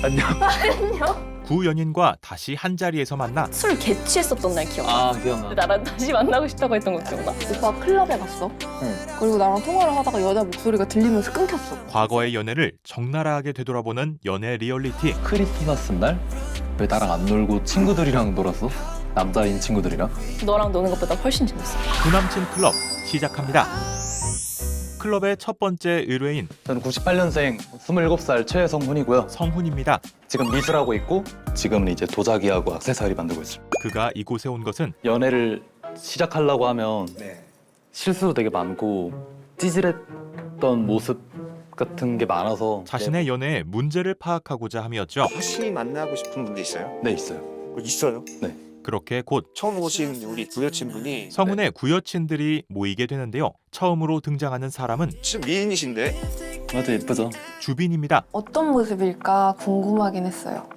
안녕. 안녕. 구 연인과 다시 한 자리에서 만나 술 개취했었던 날 기억나? 기억나. 나랑 다시 만나고 싶다고 했던 거 기억나? 오빠 클럽에 갔어. 그리고 나랑 통화를 하다가 여자 목소리가 들리면서 끊겼어. 과거의 연애를 적나라하게 되돌아보는 연애 리얼리티. 크리스마스 날? 왜 나랑 안 놀고 친구들이랑 놀았어? 남자인 친구들이랑? 너랑 노는 것보다 훨씬 재밌어. 구남친 클럽 시작합니다. 클럽의 첫 번째 의뢰인 저는 98년생 27살 최성훈이고요. 성훈입니다. 지금 미술하고 있고 지금은 이제 도자기하고 액세서리 만들고 있어요. 그가 이곳에 온 것은 연애를 시작하려고 하면 실수도 되게 많고 찌질했던 모습 같은 게 많아서 자신의 연애에 문제를 파악하고자 함이었죠. 다시 만나고 싶은 분도 있어요? 네 있어요. 있어요? 그렇게 곧 처음 오신 우리 부여친분이 성훈의 구여친들이 모이게 되는데요. 처음으로 등장하는 사람은 지금 미인이신데? 맞아 예쁘죠? 주빈입니다. 어떤 모습일까 궁금하긴 했어요.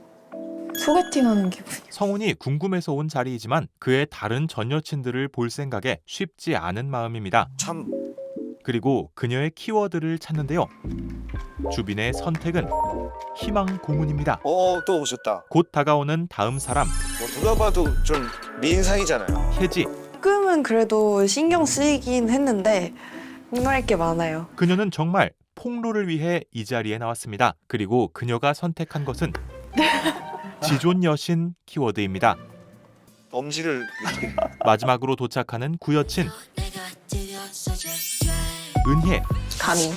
소개팅하는 기분. 성훈이 궁금해서 온 자리이지만 그의 다른 전 여친들을 볼 생각에 쉽지 않은 마음입니다. 참 그리고 그녀의 키워드를 찾는데요. 주빈의 선택은 희망 고문입니다. 또 오셨다. 곧 다가오는 다음 사람 뭐 누가 봐도 좀 미인상이잖아요. 혜지. 조금은 그래도 신경 쓰이긴 했는데 궁금할 게 많아요. 그녀는 정말 폭로를 위해 이 자리에 나왔습니다. 그리고 그녀가 선택한 것은 지존 여신 키워드입니다. 엄지를 이렇게 마지막으로 도착하는 구여친 은혜. 감히.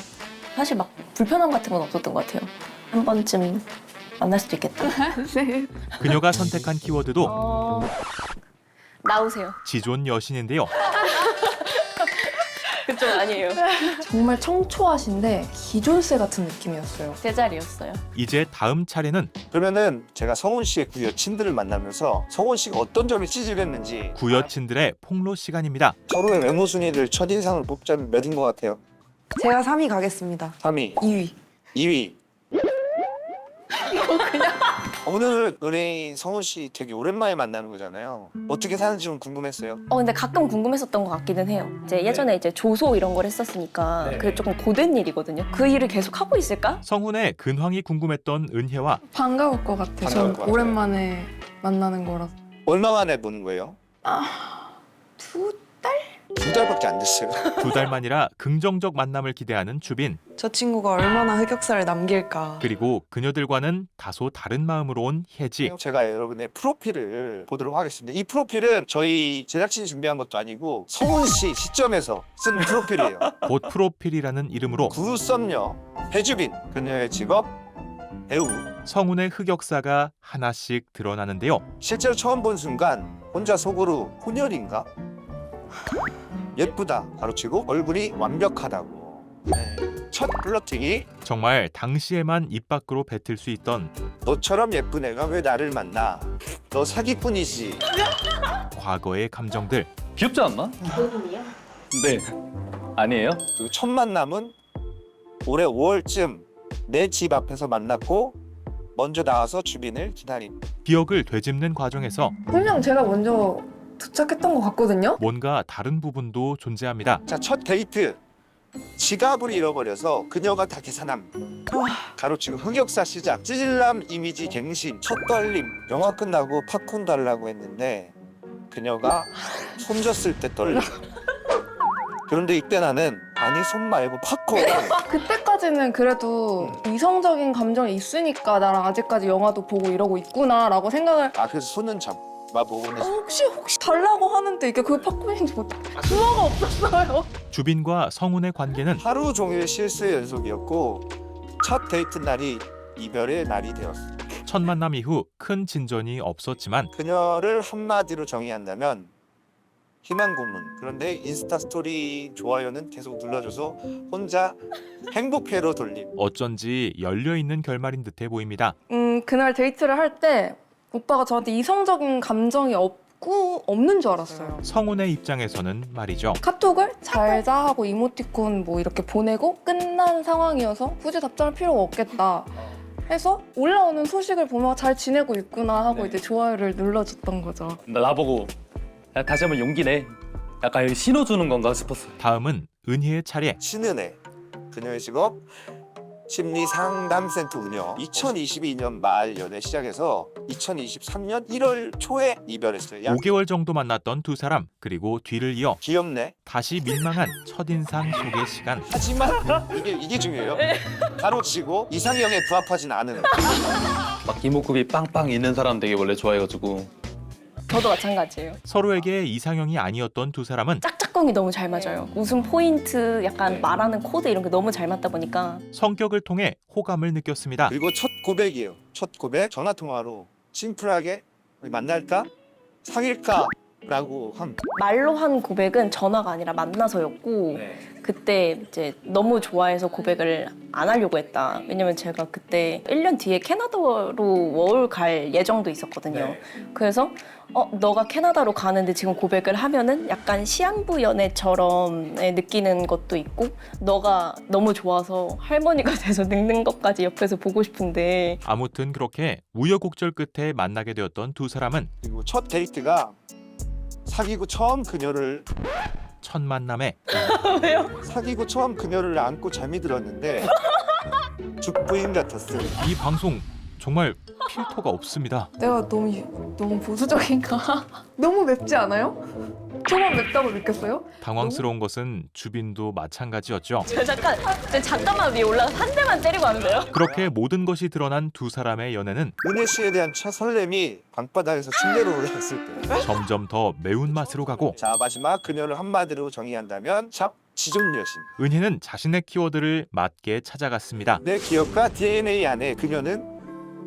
사실 막 불편함 같은 건 없었던 것 같아요. 한 번쯤 만날 수도 있겠다. 그녀가 선택한 키워드도 나오세요. 지존 여신인데요. 그쪽 아니에요. 정말 청초하신데 기존세 같은 느낌이었어요. 제자리였어요. 이제 다음 차례는 그러면은 제가 성훈 씨의 그 여친들을 만나면서 성훈 씨가 어떤 점이 찌질했는지 구여친들의 폭로 시간입니다. 서로의 외모 순위를 첫인상을 뽑자면 몇인 것 같아요? 제가 3위 가겠습니다. 3위, 2위. 2위. 오늘 의뢰인 성훈 씨 되게 오랜만에 만나는 거잖아요. 어떻게 사는지 좀 궁금했어요. 근데 가끔 궁금했었던 것 같기는 해요. 이제 예전에 이제 조소 이런 걸 했었으니까 그게 조금 고된 일이거든요. 그 일을 계속 하고 있을까? 성훈의 근황이 궁금했던 은혜와 반가울 것 같아요. 반가울 전 것 같아요. 오랜만에 만나는 거라서. 얼마 만에 보는 거예요? 두 2달밖에 안 됐어요. 2달 만이라 긍정적 만남을 기대하는 주빈. 저 친구가 얼마나 흑역사를 남길까. 그리고 그녀들과는 다소 다른 마음으로 온 혜지. 제가 여러분의 프로필을 보도록 하겠습니다. 이 프로필은 저희 제작진이 준비한 것도 아니고 성훈 씨 시점에서 쓴 프로필이에요. 곧 프로필이라는 이름으로 구썸녀 배주빈, 그녀의 직업 배우. 성훈의 흑역사가 하나씩 드러나는데요. 실제로 처음 본 순간 혼자 속으로 혼혈인가? 예쁘다 가로치고 얼굴이 완벽하다고. 첫 플러팅이 정말 당시에만 입 밖으로 뱉을 수 있던 너처럼 예쁜 애가 왜 나를 만나? 너 사기꾼이지. 과거의 감정들. 귀엽지 않나? 네. 아니에요? 그리고 첫 만남은 올해 5월쯤 내 집 앞에서 만났고 먼저 나와서 주빈을 기다린. 기억을 되짚는 과정에서 분명 제가 먼저 도착했던 것 같거든요. 뭔가 다른 부분도 존재합니다. 자, 첫 데이트. 지갑을 잃어버려서 그녀가 다 계산함. 가로치고 흑역사 시작. 찌질남 이미지 갱신. 첫 떨림. 영화 끝나고 팝콘 달라고 했는데 그녀가 손 줬을 때 떨림. 그런데 이때 나는 아니 손 말고 팝콘. 그때까지는 그래도 이성적인 감정이 있으니까 나랑 아직까지 영화도 보고 이러고 있구나라고 생각을. 그래서 손은 잡아보곤 했어. 혹시 달라고 하는데 이게 그 팝콘인지 수화가 없었어요. 주빈과 성훈의 관계는 하루 종일 실수의 연속이었고 첫 데이트 날이 이별의 날이 되었어. 첫 만남 이후 큰 진전이 없었지만 그녀를 한마디로 정의한다면 희망 고문. 그런데 인스타 스토리 좋아요는 계속 눌러줘서 혼자 행복회로 돌림. 어쩐지 열려있는 결말인 듯해 보입니다. 그날 데이트를 할 때 오빠가 저한테 이성적인 감정이 없는 줄 알았어요. 성훈의 입장에서는 말이죠. 카톡을 잘 자 하고 이모티콘 뭐 이렇게 보내고 끝난 상황이어서 굳이 답장할 필요가 없겠다 해서 올라오는 소식을 보면 잘 지내고 있구나 하고 이제 좋아요를 눌러줬던 거죠. 나보고 야, 다시 한번 용기 내. 약간 신호 주는 건가 싶었어요. 다음은 은희의 차례. 신은혜. 그녀의 직업 심리상담센터 운영 2022년 말 연애 시작해서 2023년 1월 초에 이별했어요. 5개월 정도 만났던 두 사람, 그리고 뒤를 이어 귀엽네. 다시 민망한 첫인상 소개 시간. 하지만 이게 중요해요. 가로치고 이상형에 부합하진 않은. 막 이목구비 빵빵 있는 사람 되게 원래 좋아해가지고. 저도 마찬가지예요. 서로에게 이상형이 아니었던 두 사람은 짝짝꿍이 너무 잘 맞아요. 웃음 포인트, 약간 말하는 코드 이런 게 너무 잘 맞다 보니까 성격을 통해 호감을 느꼈습니다. 그리고 첫 고백이에요. 첫 고백 전화 통화로 심플하게 우리 만날까? 사귈까? 라고 함. 말로 한 고백은 전화가 아니라 만나서였고 그때 이제 너무 좋아해서 고백을 안 하려고 했다. 왜냐면 제가 그때 1년 뒤에 캐나다로 워홀 갈 예정도 있었거든요. 그래서 너가 캐나다로 가는데 지금 고백을 하면은 약간 시한부 연애처럼 느끼는 것도 있고 너가 너무 좋아서 할머니가 돼서 늙는 것까지 옆에서 보고 싶은데 아무튼 그렇게 우여곡절 끝에 만나게 되었던 두 사람은 그리고 첫 데이트가 사귀고 처음 그녀를 첫 만남에 사귀고 처음 그녀를 안고 잠이 들었는데 죽부인 같았어요. 이 방송 정말 필터가 없습니다. 내가 너무 보수적인가? 너무 맵지 않아요? 저만 맵다고 느꼈어요? 당황스러운 것은 주빈도 마찬가지였죠. 잠깐만 위에 올라가서 한 대만 때리고 하면 돼요? 그렇게 모든 것이 드러난 두 사람의 연애는 은혜 씨에 대한 첫 설렘이 방바닥에서 침대로 올라갔을 때. 점점 더 매운맛으로 가고 자, 마지막 그녀를 한마디로 정의한다면 샵 지존 여신. 은희는 자신의 키워드를 맞게 찾아갔습니다. 내 기억과 DNA 안에 그녀는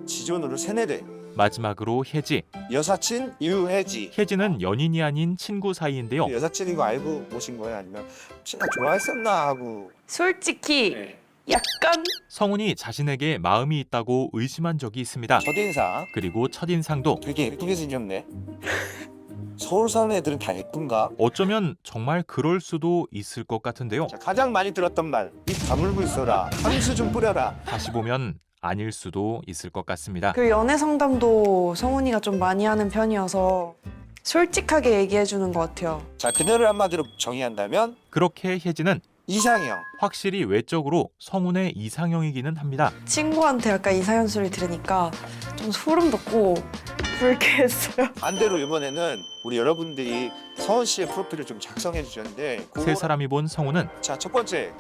지존으로 세뇌돼. 마지막으로 혜지. 여사친 유혜지. 혜지는 연인이 아닌 친구 사이인데요. 여사친인 거 알고 오신 거예요? 아니면 진짜 좋아했었나 하고. 솔직히 약간 성훈이 자신에게 마음이 있다고 의심한 적이 있습니다. 첫인상 그리고 첫인상도 되게 예쁘게 생겼네. 서울 사는 애들은 다 예쁜가? 어쩌면 정말 그럴 수도 있을 것 같은데요. 자, 가장 많이 들었던 말. 입 다물고 있어라. 향수 좀 뿌려라. 다시 보면 아닐 수도 있을 것 같습니다. 그 연애 상담도 성훈이가 좀 많이 하는 편이어서 솔직하게 얘기해 주는 것 같아요. 자, 그녀를 한마디로 정의한다면 그렇게 혜지는 이상형. 확실히 외적으로 성훈의 이상형이기는 합니다. 친구한테 약간 이상형 소리 들으니까 좀 소름 돋고 불쾌했어요. 반대로 이번에는 우리 여러분들이 서은 씨의 프로필을 좀 작성해 주셨는데 세 사람이 본 성훈은 자, 첫 번째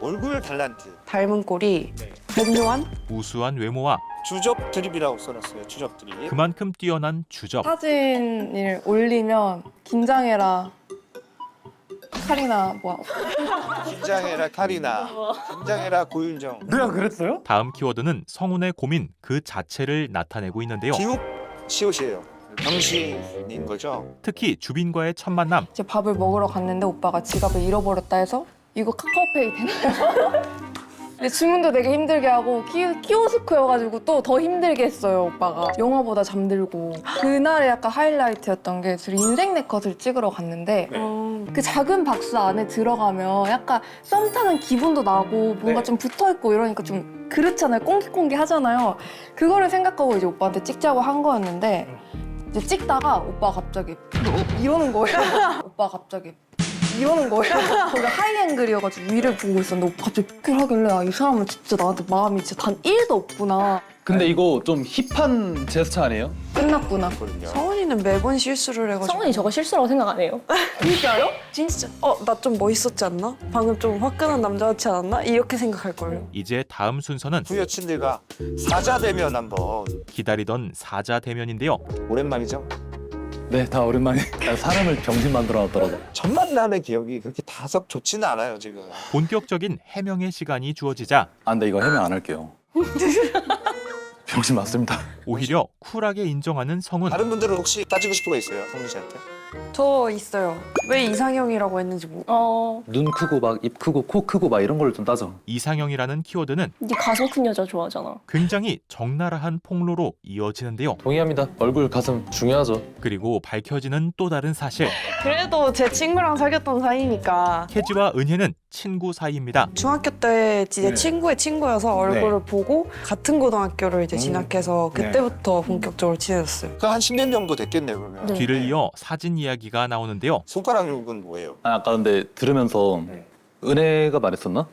얼굴 달란트. 닮은 꼴이 백요한? 우수한 외모와 주접 드립이라고 써놨어요. 주접 드립. 그만큼 뛰어난 주접. 사진을 올리면 긴장해라 카리나 뭐야 긴장해라 카리나. 긴장해라 고윤정. 내가 그랬어요? 다음 키워드는 성훈의 고민 그 자체를 나타내고 있는데요. 기욱 시옷이에요. 병신인 거죠. 특히 주빈과의 첫 만남. 이제 밥을 먹으러 갔는데 오빠가 지갑을 잃어버렸다 해서 이거 카카오페이 되나요? 근데 주문도 되게 힘들게 하고 키오스크여가지고 또 더 힘들게 했어요 오빠가. 영화보다 잠들고. 그날의 약간 하이라이트였던 게 둘이 인생 네컷을 찍으러 갔는데 그 작은 박스 안에 들어가면 약간 썸 타는 기분도 나고 뭔가 좀 붙어있고 이러니까 좀 그렇잖아요. 꽁기꽁기 하잖아요. 그거를 생각하고 이제 오빠한테 찍자고 한 거였는데 이제 찍다가 오빠가 갑자기 이러는 거예요. 오빠가 갑자기 이러는 거예요. 거기가 하이앵글이어가지고 위를 보고 있었는데 오빠 갑자기 픽을 하길래 아, 이 사람은 진짜 나한테 마음이 진짜 단 1도 없구나. 근데 이거 좀 힙한 제스처 아니에요? 끝났구나. 거든요. 성훈이는 매번 실수를 해가지고 성훈이 저거 실수라고 생각 안 해요. 진짜요? 진짜 나 좀 멋있었지 않나? 방금 좀 화끈한 남자 같지 않았나? 이렇게 생각할걸요. 이제 다음 순서는 부여친들과 사자 대면 한번. 기다리던 사자 대면인데요. 오랜만이죠. 네, 다 오랜만에 사람을 병신 만들어 놨더라고. 첫 만남의 기억이 그렇게 다썩 좋지는 않아요 지금. 본격적인 해명의 시간이 주어지자 아, 근데 이거 해명 안 할게요. 병신 맞습니다. 오히려 쿨하게 인정하는 성훈. 다른 분들은 혹시 따지고 싶은 거 있어요, 성민 씨한테? 저 있어요. 왜 이상형이라고 했는지 눈 크고 막 입 크고 코 크고 막 이런 걸 좀 따져. 이상형이라는 키워드는 네 가슴 큰 여자 좋아하잖아. 굉장히 적나라한 폭로로 이어지는데요. 동의합니다. 얼굴 가슴 중요하죠. 그리고 밝혀지는 또 다른 사실. 그래도 제 친구랑 사귀었던 사이니까 혜지와 은혜는 친구 사이입니다. 중학교 때 이제 친구의 친구여서 얼굴을 보고 같은 고등학교를 이제 진학해서 그때부터 본격적으로 친해졌어요. 그 한 10년 정도 됐겠네요 그러면. 네. 뒤를 이어 사진 이야기가 나오는데요. 손가락육은 뭐예요? 아, 아까 근데 들으면서 은혜가 말했었나?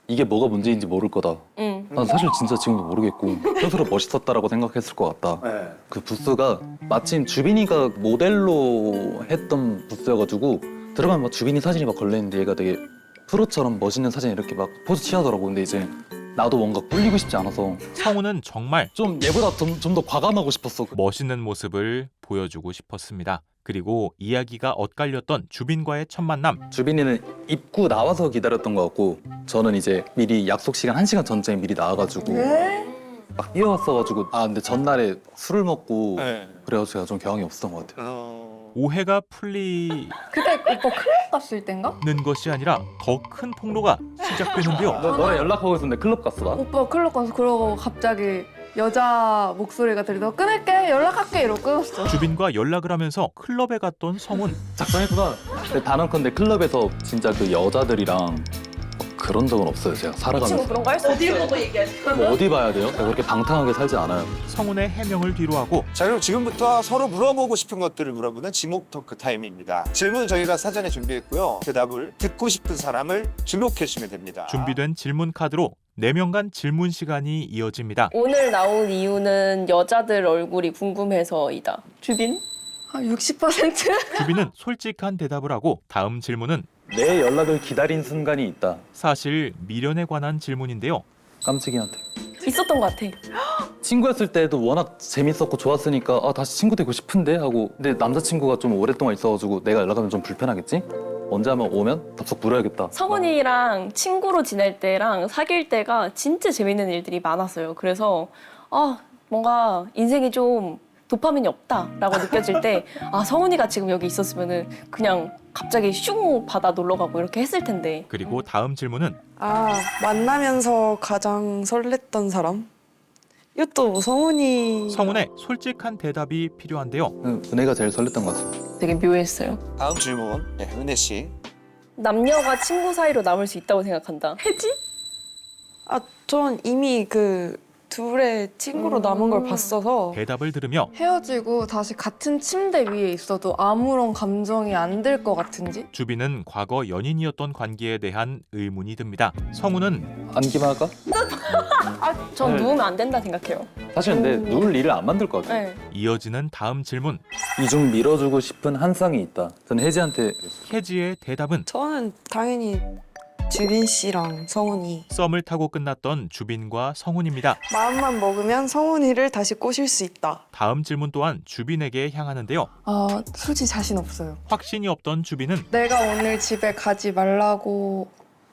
이게 뭐가 문제인지 모를 거다. 응. 난 사실 진짜 지금도 모르겠고 스스로 멋있었다라고 생각했을 것 같다. 그 부스가 마침 주빈이가 모델로 했던 부스여가지고 들어가면 막 주빈이 사진이 막 걸려있는데 얘가 되게 프로처럼 멋있는 사진 이렇게 막 포즈 취하더라고. 근데 이제 나도 뭔가 꿀리고 싶지 않아서 성우는 정말 좀 얘보다 좀 더 과감하고 싶었어. 멋있는 모습을 보여주고 싶었습니다. 그리고 이야기가 엇갈렸던 주빈과의 첫 만남. 주빈이는 입구 나와서 기다렸던 것 같고 저는 이제 미리 약속 시간 1시간 전쯤에 미리 나와가지고 막 뛰어왔어가지고 근데 전날에 술을 먹고 네. 그래가지고 제가 좀 경황이 없었던 것 같아요. 오해가 풀리는 그때 오빠 클럽 갔을 땐가? 것이 아니라 더 큰 폭로가 시작되는데요. 너랑 연락하고 있었는데 클럽 갔어 나? 오빠 클럽 가서 그러고 갑자기 여자 목소리가 들리다가 끊을게 연락할게 이러고 끊었어. 주빈과 연락을 하면서 클럽에 갔던 성훈. 작성했구나. 근데 단언컨대 클럽에서 진짜 그 여자들이랑 그런 적은 없어요. 제가 친구 살아가면서. 그런 거 할 수 없어요. 뭐 어디 봐야 돼요? 제가 그렇게 방탕하게 살지 않아요. 성훈의 해명을 뒤로하고 자, 그럼 지금부터 서로 물어보고 싶은 것들을 물어보는 지목 토크 타임입니다. 질문 저희가 사전에 준비했고요. 대답을 듣고 싶은 사람을 주목해 주시면 됩니다. 준비된 질문 카드로 4명간 질문 시간이 이어집니다. 오늘 나온 이유는 여자들 얼굴이 궁금해서이다. 주빈? 한 60%? 주빈은 솔직한 대답을 하고 다음 질문은 내 연락을 기다린 순간이 있다. 사실 미련에 관한 질문인데요. 깜찍이한테. 있었던 것 같아. 친구였을 때도 워낙 재밌었고 좋았으니까 다시 친구 되고 싶은데 하고 근데 남자친구가 좀 오랫동안 있어가지고 내가 연락하면 좀 불편하겠지? 언제 한번 오면 덥석 물어야겠다. 성훈이랑 친구로 지낼 때랑 사귈 때가 진짜 재밌는 일들이 많았어요. 그래서 뭔가 인생이 좀 도파민이 없다라고 느껴질 때 성훈이가 지금 여기 있었으면은 그냥 갑자기 슝 바다 놀러 가고 이렇게 했을 텐데. 그리고 다음 질문은 만나면서 가장 설렜던 사람? 이것도 성훈이. 성훈의 솔직한 대답이 필요한데요. 은혜가 제일 설렜던 것 같아. 되게 묘했어요. 다음 질문. 네, 은혜 씨. 남녀가 친구 사이로 남을 수 있다고 생각한다. 혜지? 전 이미 그 둘의 친구로 남은 걸 봤어서 대답을 들으며 헤어지고 다시 같은 침대 위에 있어도 아무런 감정이 안 들 것 같은지? 주빈은 과거 연인이었던 관계에 대한 의문이 듭니다. 성훈은 안기만 할까? 전 네. 누우면 안 된다 생각해요. 사실 근데 누울 일을 안 만들 것 같아. 네. 이어지는 다음 질문. 이중 밀어주고 싶은 한 쌍이 있다. 저는 혜지한테 혜지의 대답은 저는 당연히 주빈 씨랑 성훈이. 썸을 타고 끝났던 주빈과 성훈입니다. 마음만 먹으면 성훈이를 다시 꼬실 수 있다. 다음 질문 또한 주빈에게 향하는데요. 솔직히 자신 없어요. 확신이 없던 주빈은 내가 오늘 집에 가지 말라고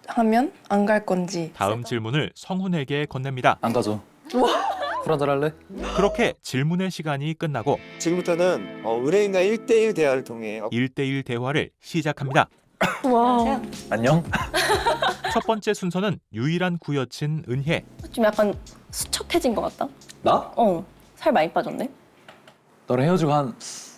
하면 안 갈 건지. 다음 질문을 성훈에게 건넵니다. 안 가죠. 술 한잔 할래? 그렇게 질문의 시간이 끝나고 지금부터는 의뢰인과 1대1 대화를 통해 1대1 대화를 시작합니다. 와. 안녕? 첫 번째 순서는 유일한 구여친 은혜. 좀 약간 수척해진 것 같다. 나? 살 많이 빠졌네. 너랑 헤어지고 한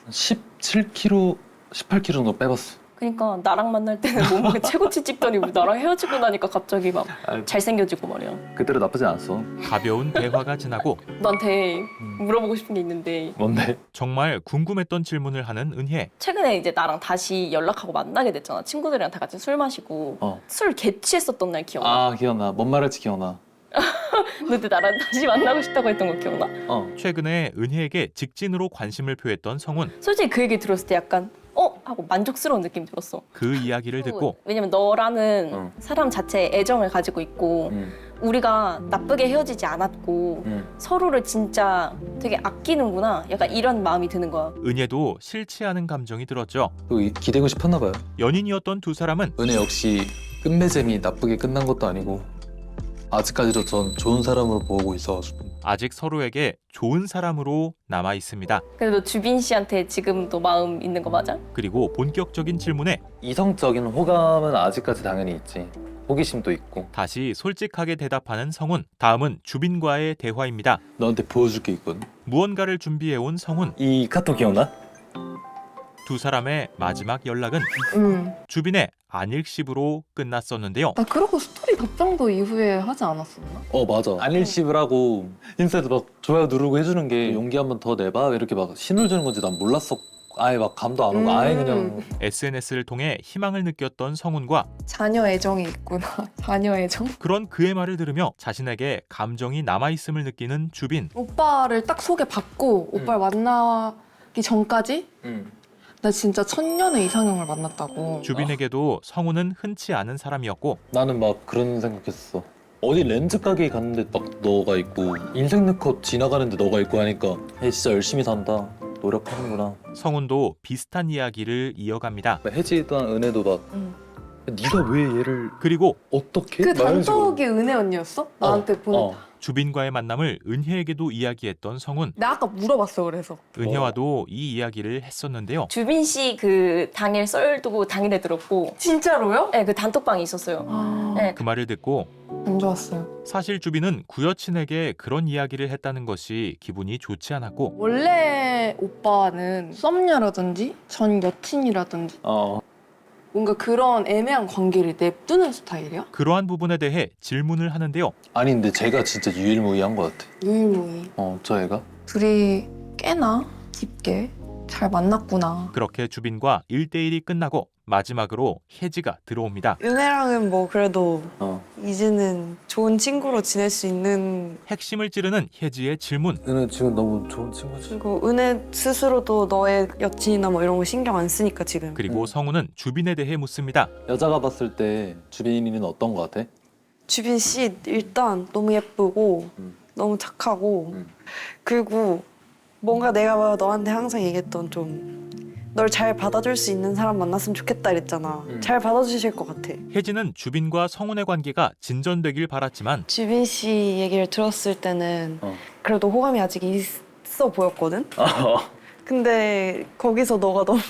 17kg, 18kg 정도 빼봤어. 그러니까 나랑 만날 때는 몸무게 최고치 찍더니 나랑 헤어지고 나니까 갑자기 막 잘생겨지고 말이야. 그때로 나쁘지 않았어. 가벼운 대화가 지나고 너한테 물어보고 싶은 게 있는데 뭔데? 정말 궁금했던 질문을 하는 은혜. 최근에 이제 나랑 다시 연락하고 만나게 됐잖아. 친구들이랑 다 같이 술 마시고 술 개취했었던 날 기억나? 기억나. 뭔 말할지 기억나. 근데 나랑 다시 만나고 싶다고 했던 거 기억나? 최근에 은혜에게 직진으로 관심을 표했던 성훈. 솔직히 그 얘기 들었을 때 약간 하고 만족스러운 느낌이 들었어. 그 이야기를 듣고 왜냐면 너라는 사람 자체에 애정을 가지고 있고 우리가 나쁘게 헤어지지 않았고 서로를 진짜 되게 아끼는구나. 약간 이런 마음이 드는 거야. 은혜도 싫지 않은 감정이 들었죠. 기대고 싶었나 봐요. 연인이었던 두 사람은 은혜 역시 끝맺음이 나쁘게 끝난 것도 아니고 아직까지도 전 좋은 사람으로 보고 있어가지고 아직 서로에게 좋은 사람으로 남아 있습니다. 그래도 주빈 씨한테 지금도 마음 있는 거 맞아? 그리고 본격적인 질문에 이성적인 호감은 아직까지 당연히 있지. 호기심도 있고. 다시 솔직하게 대답하는 성훈. 다음은 주빈과의 대화입니다. 너한테 보여줄 게 있거든. 무언가를 준비해온 성훈. 이 카톡 기억나? 두 사람의 마지막 연락은 주빈의 안일십으로 끝났었는데요. 나 그러고 스토리 답장도 이후에 하지 않았었나? 맞아. 안일십을 하고 인스타에도 막 좋아요 누르고 해주는 게 용기 한번 더 내봐 이렇게 막 신호를 주는 건지 난 몰랐었거든. 아예 막 감도 안 오고 아예 그냥 SNS를 통해 희망을 느꼈던 성훈과 자녀 애정이 있구나. 자녀 애정? 그런 그의 말을 들으며 자신에게 감정이 남아있음을 느끼는 주빈. 오빠를 딱 소개받고 오빠를 만나기 전까지 나 진짜 천년의 이상형을 만났다고. 주빈에게도 성훈은 흔치 않은 사람이었고 나는 막 그런 생각했어. 어디 렌즈 가게에 갔는데 딱 너가 있고 인생 네컷 지나가는데 너가 있고 하니까 얘 진짜 열심히 산다. 노력하는구나. 성훈도 비슷한 이야기를 이어갑니다. 혜지랑 은혜도 막 네가 왜 얘를 그리고 어떻게? 그 단톡이 은혜 언니였어? 나한테 보낸. 주빈과의 만남을 은혜에게도 이야기했던 성훈. 내가 아까 물어봤어 그래서. 은혜와도 이 이야기를 했었는데요. 주빈 씨 그 당일 썰 두고 당일에 들었고 진짜로요? 네, 그 단톡방이 있었어요. 네. 그 말을 듣고 안 좋았어요. 사실 주빈은 구여친에게 그런 이야기를 했다는 것이 기분이 좋지 않았고 원래 오빠는 썸녀라든지 전 여친이라든지 뭔가 그런 애매한 관계를 냅두는 스타일이야? 그러한 부분에 대해 질문을 하는데요. 아니 근데 제가 진짜 유일무이한 것 같아. 유일무이. 저 애가? 둘이 꽤나 깊게 잘 만났구나. 그렇게 주빈과 1대1이 끝나고 마지막으로 혜지가 들어옵니다. 은혜랑은 뭐 그래도 어. 이제는 좋은 친구로 지낼 수 있는. 핵심을 찌르는 혜지의 질문. 은혜 지금 너무 좋은 친구지. 그리고 은혜 스스로도 너의 여친이나 뭐 이런 거 신경 안 쓰니까 지금. 그리고 성우는 주빈에 대해 묻습니다. 여자가 봤을 때 주빈이는 어떤 것 같아? 주빈 씨 일단 너무 예쁘고 너무 착하고 그리고 뭔가 내가 너한테 항상 얘기했던 좀 널 잘 받아줄 수 있는 사람 만났으면 좋겠다 이랬잖아. 잘 받아주실 것 같아. 혜지는 주빈과 성훈의 관계가 진전되길 바랐지만 주빈 씨 얘기를 들었을 때는 그래도 호감이 아직 있어 보였거든? 근데 거기서 너가 너무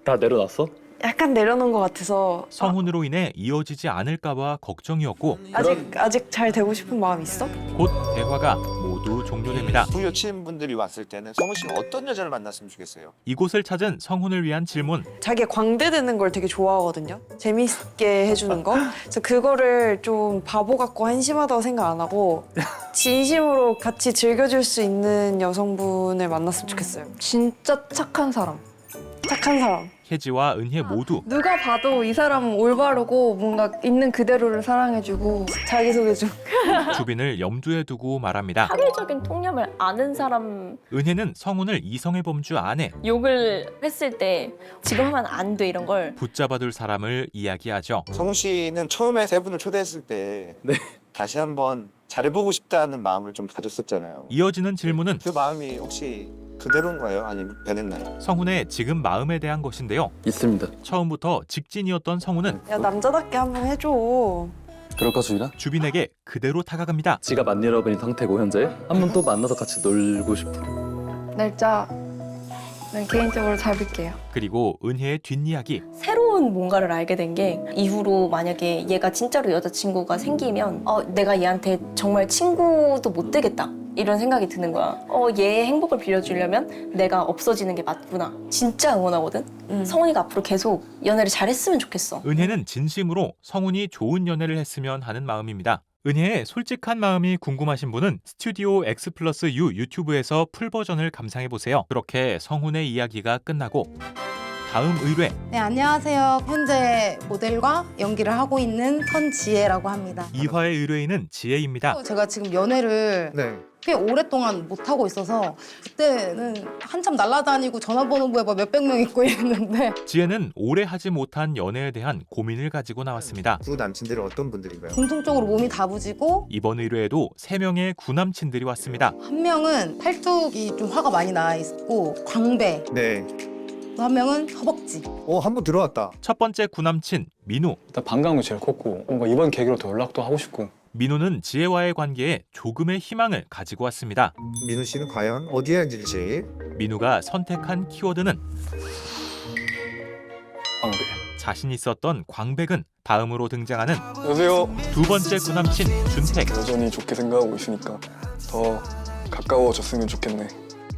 다 내려놨어? 약간 내려놓은 것 같아서 성훈으로 인해 이어지지 않을까봐 걱정이었고 아직 잘 되고 싶은 마음 있어? 곧 대화가 모두 종료됩니다. 부여친분들이 왔을 때는 성훈 씨는 어떤 여자를 만났으면 좋겠어요? 이곳을 찾은 성훈을 위한 질문. 자기가 광대되는 걸 되게 좋아하거든요. 재밌게 해주는 거. 그래서 그거를 좀 바보 같고 한심하다고 생각 안 하고 진심으로 같이 즐겨줄 수 있는 여성분을 만났으면 좋겠어요. 진짜 착한 사람. 착한 사람. 혜지와 은혜 모두 누가 봐도 이 사람은 올바르고 뭔가 있는 그대로를 사랑해주고. 자기소개 좀. 주빈을 염두에 두고 말합니다. 사회적인 통념을 아는 사람 은혜는 성훈을 이성의 범주 안에 욕을 했을 때 지금 하면 안 돼 이런 걸 붙잡아둘 사람을 이야기하죠. 성훈 씨는 처음에 세 분을 초대했을 때 다시 한번 잘해보고 싶다는 마음을 좀 가졌었잖아요. 이어지는 질문은 그 마음이 혹시 그대로인가요? 아니면 변했나요? 성훈의 지금 마음에 대한 것인데요. 있습니다. 처음부터 직진이었던 성훈은 야 남자답게 한번 해줘. 그럴까 주인아? 주빈에게 그대로 다가갑니다. 지갑 안 잃어버린 상태고 현재 한 번 또 만나서 같이 놀고 싶어. 날짜는 개인적으로 잡을게요. 그리고 은혜의 뒷이야기. 새로운 뭔가를 알게 된 게 이후로 만약에 얘가 진짜로 여자친구가 생기면 내가 얘한테 정말 친구도 못 되겠다 이런 생각이 드는 거야. 얘의 행복을 빌려주려면 내가 없어지는 게 맞구나. 진짜 응원하거든. 성훈이가 앞으로 계속 연애를 잘했으면 좋겠어. 은혜는 진심으로 성훈이 좋은 연애를 했으면 하는 마음입니다. 은혜의 솔직한 마음이 궁금하신 분은 스튜디오 X+U 유튜브에서 풀버전을 감상해보세요. 그렇게 성훈의 이야기가 끝나고 다음 의뢰. 네, 안녕하세요. 현재 모델과 연기를 하고 있는 선지혜라고 합니다. 2화의 의뢰인은 지혜입니다. 제가 지금 연애를 꽤 오랫동안 못하고 있어서 그때는 한참 날아다니고 전화번호부에 막 몇백 명 있고 이랬는데 지혜는 오래 하지 못한 연애에 대한 고민을 가지고 나왔습니다. 구 남친들은 어떤 분들인가요? 공통적으로 몸이 다부지고 이번 의뢰에도 3명의 구남친들이 왔습니다. 한 명은 팔뚝이 좀 화가 많이 나 있고 광배, 네. 또 한 명은 허벅지. 한 번 들어왔다. 첫 번째 구남친 민우. 일단 반가운 게 제일 컸고 뭔가 이번 계기로 더 연락도 하고 싶고. 민우는 지혜와의 관계에 조금의 희망을 가지고 왔습니다. 민우 씨는 과연 어디에 앉을지. 민우가 선택한 키워드는 광배. 자신 있었던 광백은 다음으로 등장하는 안녕하세요. 두 번째 구남친 준택. 여전히 좋게 생각하고 있으니까 더 가까워졌으면 좋겠네.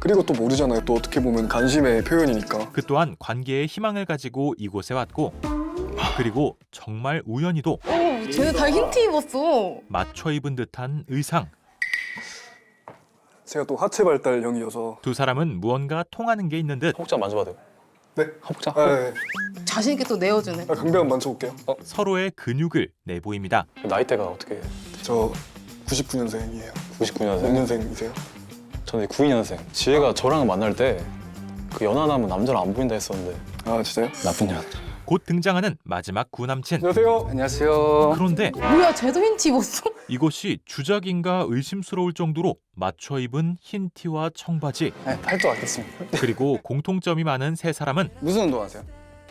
그리고 또 모르잖아요. 또 어떻게 보면 관심의 표현이니까. 그 또한 관계에 희망을 가지고 이곳에 왔고 그리고 정말 우연히도 쟤네 다 흰 티 입었어. 맞춰 입은 듯한 의상. 제가 또 하체 발달형이어서. 두 사람은 무언가 통하는 게 있는 듯 허벅지 만져봐도 돼요? 네. 허벅지? 네. 자신 있게 또 내어주네. 강배 한번 만져볼게요. 서로의 근육을 내보입니다. 나이대가 어떻게? 저 99년생이에요. 99년생? 몇 년생이세요? 저는 92년생. 지혜가 저랑 만날 때 그 연하남은 남자를 안 보인다 했었는데 아 진짜요? 나쁜 년. 곧 등장하는 마지막 구남친. 안녕하세요. 안녕하세요. 그런데 뭐야, 쟤도 흰 티 입었어? 이곳이 주작인가 의심스러울 정도로 맞춰 입은 흰 티와 청바지, 네, 팔도 아꼈습니다. 그리고 공통점이 많은 세 사람은 무슨 운동 하세요?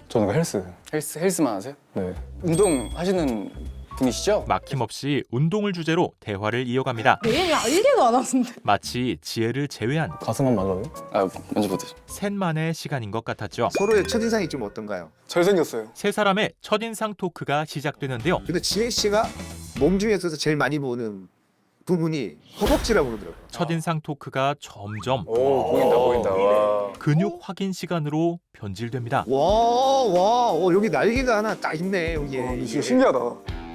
저는 그 헬스. 헬스만 하세요? 네. 운동 하시는 분이시죠? 막힘없이 운동을 주제로 대화를 이어갑니다. 내일이 일개도 안 하는데. 마치 지혜를 제외한 가슴만 만져도 돼요? 아, 먼저 보세요. 셋만의 시간인 것 같았죠. 서로의 첫인상이 좀 어떤가요? 잘생겼어요. 세 사람의 첫인상 토크가 시작되는데요. 근데 지혜 씨가 몸 중에서도 제일 많이 보는 부분이 허벅지라고 그러더라고요. 첫인상 토크가 점점 오, 보인다. 와. 근육 확인 시간으로 변질됩니다. 여기 날개가 하나 딱 있네 여기에. 이게 신기하다.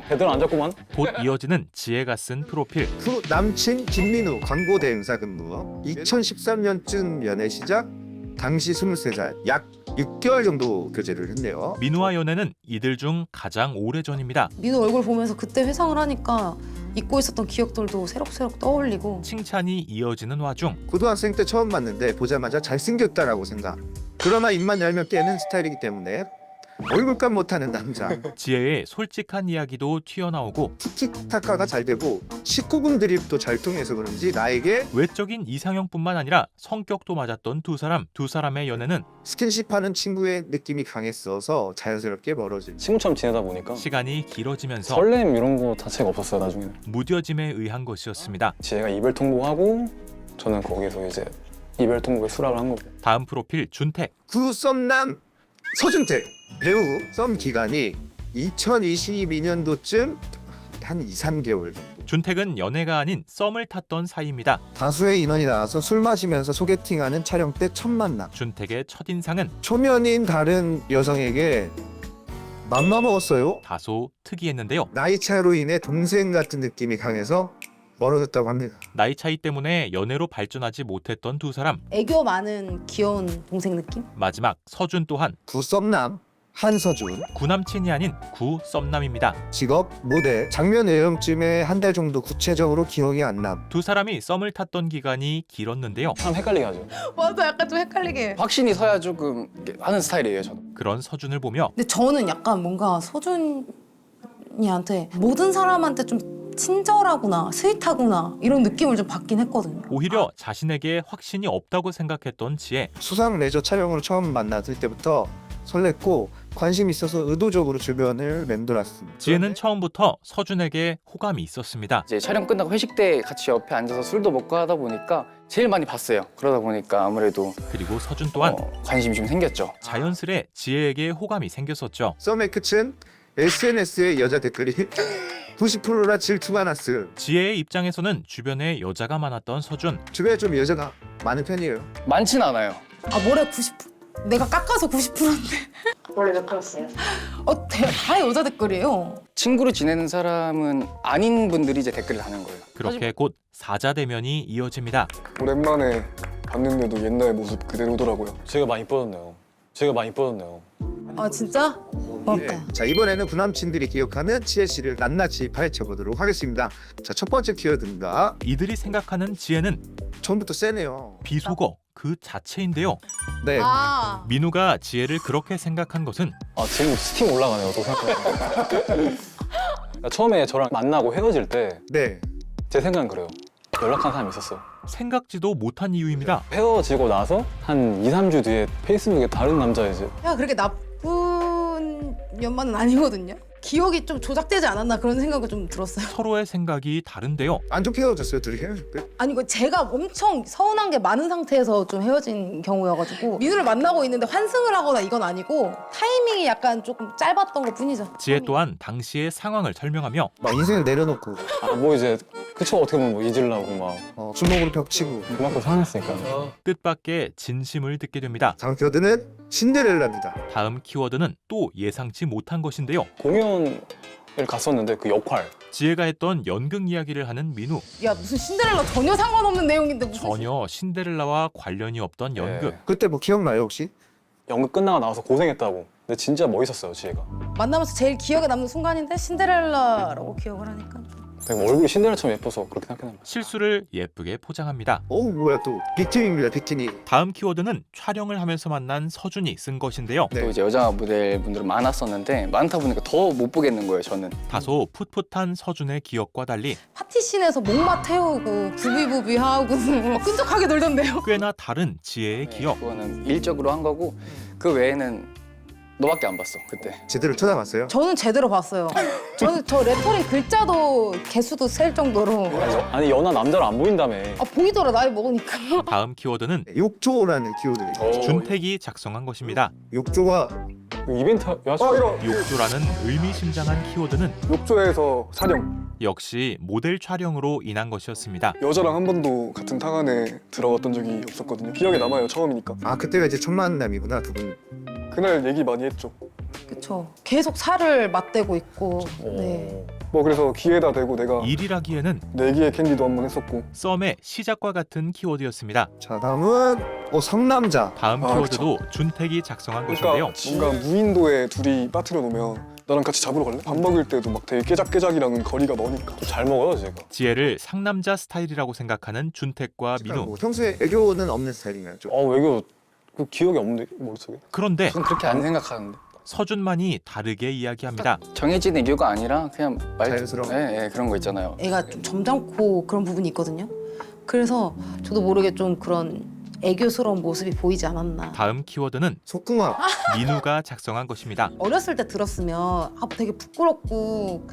배들 안 잡고만? 곧 이어지는 지혜가 쓴 프로필. 후 남친 김민우 광고 대행사 근무. 2013년쯤 연애 시작. 당시 23살. 약 6개월 정도 교제를 했네요. 민우와 연애는 이들 중 가장 오래전입니다. 민우 얼굴 보면서 그때 회상을 하니까 잊고 있었던 기억들도 새록새록 떠올리고. 칭찬이 이어지는 와중 고등학생 때 처음 봤는데 보자마자 잘생겼다라고 생각. 그러나 입만 열면 깨는 스타일이기 때문에 얼굴값 못하는 남자. 지혜의 솔직한 이야기도 튀어나오고 티키타카가 잘 되고 19금 드립도 잘 통해서 그런지 나에게 외적인 이상형뿐만 아니라 성격도 맞았던 두 사람의 연애는 스킨십하는 친구의 느낌이 강했어서 자연스럽게 멀어진. 친구처럼 지내다 보니까 시간이 길어지면서 설렘 이런 거 자체가 없었어요 나중에는. 무뎌짐에 의한 것이었습니다. 지혜가 이별 통보하고 저는 거기서 이제 이별 통보에 수락을 한 거고. 다음 프로필 준택. 구썸남 서준택 배우 썸 기간이 2022년도쯤 한 2, 3개월 정도. 준택은 연애가 아닌 썸을 탔던 사이입니다. 다수의 인원이 나와서 술 마시면서 소개팅하는 촬영 때 첫 만남. 준택의 첫인상은 초면인 다른 여성에게 맘마 먹었어요. 다소 특이했는데요. 나이 차로 인해 동생 같은 느낌이 강해서 멀어졌다고 합니다. 나이 차이 때문에 연애로 발전하지 못했던 두 사람. 애교 많은 귀여운 동생 느낌? 마지막 서준 또한 구썸남 한서준. 구남친이 아닌 구썸남입니다. 직업 모델. 장면 내용쯤에 한 달 정도 구체적으로 기억이 안 남. 두 사람이 썸을 탔던 기간이 길었는데요. 사람 헷갈리게 하죠. 맞아, 약간 좀 헷갈리게 해. 확신이 서야 조금 하는 스타일이에요, 저는. 그런 서준을 보며 근데 저는 약간 뭔가 서준이한테 모든 사람한테 좀 친절하구나, 스윗하구나 이런 느낌을 좀 받긴 했거든요. 오히려 자신에게 확신이 없다고 생각했던 지혜. 수상 레저 촬영으로 처음 만났을 때부터 설렜고 관심 있어서 의도적으로 주변을 맴돌았습니다. 지혜는 처음부터 서준에게 호감이 있었습니다. 이제 촬영 끝나고 회식 때 같이 옆에 앉아서 술도 먹고 하다 보니까 제일 많이 봤어요. 그러다 보니까 아무래도 그리고 서준 또한 관심이 좀 생겼죠. 자연스레 지혜에게 호감이 생겼었죠. 썸의 끝은 SNS에 여자 댓글이 90%라 질투가 났음. 지혜의 입장에서는 주변에 여자가 많았던 서준. 주변에 좀 여자가 많은 편이에요. 많진 않아요. 아, 뭐래 90%? 내가 깎아서 90%인데. 원래 몇 프로였어요? 다 여자 댓글이에요. 친구로 지내는 사람은 아닌 분들이 이제 댓글을 다는 거예요. 그렇게 곧 사자 대면이 이어집니다. 오랜만에 봤는데도 옛날 모습 그대로더라고요. 제가 많이 이뻐졌네요. 아, 진짜? 고맙다. 네. 자, 이번에는 구남친들이 기억하는 지혜 씨를 낱낱이 파헤쳐보도록 하겠습니다. 자, 첫 번째 키워드입니다. 이들이 생각하는 지혜는 처음부터 세네요. 비속어 그 자체인데요. 네. 아, 민우가 지혜를 그렇게 생각한 것은 아 지금 스팀 올라가네요. 또 생각해보니까. 처음에 저랑 만나고 헤어질 때 네. 제 생각은 그래요. 연락한 사람이 있었어요. 생각지도 못한 이유입니다. 헤어지고 나서 한 2, 3주 뒤에 페이스북에 다른 남자 이제 야, 그렇게 나쁜 연만은 아니거든요. 기억이 좀 조작되지 않았나 그런 생각이 좀 들었어요. 서로의 생각이 다른데요. 안 좋게 헤어졌어요, 둘이 헤어질 때. 아니, 이거 제가 엄청 서운한 게 많은 상태에서 좀 헤어진 경우여가지고 민우를 만나고 있는데 환승을 하거나 이건 아니고 타이밍이 약간 조금 짧았던 것 뿐이죠. 지혜 또한 당시의 상황을 설명하며 막 인생을 내려놓고 뭐 이제 그쵸 어떻게 보면 뭐 잊으려고 막 주먹으로 벽 치고. 그만큼 사랑했으니까. 뜻밖의 진심을 듣게 됩니다. 다음 키워드는 신데렐라입니다. 다음 키워드는 또 예상치 못한 것인데요. 공연 갔었는데 그 역할 지혜가 했던 연극 이야기를 하는 민우. 야 무슨 신데렐라 전혀 상관없는 내용인데 무슨 전혀 신데렐라와 관련이 없던 연극. 그때 뭐 기억나요 혹시? 연극 끝나고 나와서 고생했다고. 근데 진짜 멋있었어요 지혜가. 만나면서 제일 기억에 남는 순간인데 신데렐라라고 기억을 하니까 되게 얼굴이 신데렐라처럼 예뻐서 그렇게 생각해요. 실수를 예쁘게 포장합니다. 뭐야 또 빅팀입니다 빅팀이. 다음 키워드는 촬영을 하면서 만난 서준이 쓴 것인데요. 네. 또 이제 여자 모델분들은 많았었는데 많다 보니까 더 못 보겠는 거예요, 저는. 다소 풋풋한 서준의 기억과 달리 파티씬에서 목마 태우고 부비부비하고 막 끈적하게 놀던데요. 꽤나 다른 지혜의 네, 기억. 그거는 일적으로 한 거고 그 외에는 너밖에 안 봤어, 그때. 제대로 쳐다봤어요? 저는 제대로 봤어요. 저는 저 레터링 글자도 개수도 셀 정도로 아니 연하 남자를 안 보인다며. 보이더라 나이 먹으니까. 다음 키워드는 욕조라는 키워드. 준택이 작성한 것입니다. 욕조가 이벤트 하시죠. 욕조라는 의미심장한 키워드는 욕조에서 촬영. 역시 모델 촬영으로 인한 것이었습니다. 여자랑 한 번도 같은 탕 안에 들어갔던 적이 없었거든요. 기억에 남아요 처음이니까. 아 그때가 이제 첫 만남이구나 두 분. 그날 얘기 많이 했죠. 그쵸. 계속 살을 맞대고 있고. 네. 뭐 그래서 귀에다 대고 내가 일이라기에는 내기의 캔디도 한 번 했었고. 썸의 시작과 같은 키워드였습니다. 자 다음은 상남자. 다음 아, 키워드도 준택이 작성한 것인데요. 그러니까 뭔가 무인도에 둘이 빠뜨려 놓으면 나랑 같이 잡으러 갈래? 밥 먹을 때도 막 되게 깨작깨작이랑은 거리가 머니까. 잘 먹어요 제가. 지혜를 상남자 스타일이라고 생각하는 준택과 민우. 뭐 평소에 애교는 없는 스타일인가요? 좀? 외교 그 기억이 없는데 머릿속에. 그런데 전 그렇게 안 생각하는데. 서준만이 다르게 이야기합니다. 정해진 애교가 아니라 그냥 자연스러운. 네, 그런 거 있잖아요. 애가 좀 점잖고 그런 부분이 있거든요. 그래서 저도 모르게 좀 그런 애교스러운 모습이 보이지 않았나. 다음 키워드는 속궁합. 민우가 작성한 것입니다. 어렸을 때 들었으면 되게 부끄럽고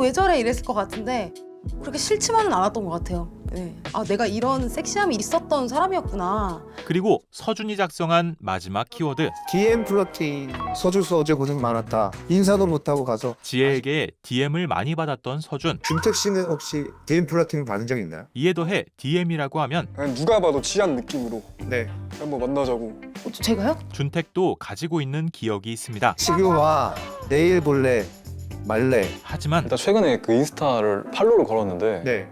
왜 저래 이랬을 것 같은데 그렇게 싫지만은 않았던 것 같아요. 네. 내가 이런 섹시함이 있었던 사람이었구나. 그리고 서준이 작성한 마지막 키워드. DM 플러팅. 서주서 어제 고생 많았다. 인사도 못하고 가서. 지혜에게 DM을 많이 받았던 서준. 준택 씨는 혹시 DM 플러팅 받은 적 있나요? 이에 더해 DM이라고 하면 그냥 누가 봐도 취한 느낌으로 네. 한번 만나자고. 제가요? 준택도 가지고 있는 기억이 있습니다. 지금 와. 내일 볼래. 말래. 하지만 일단 최근에 그 인스타를 팔로우를 걸었는데 네.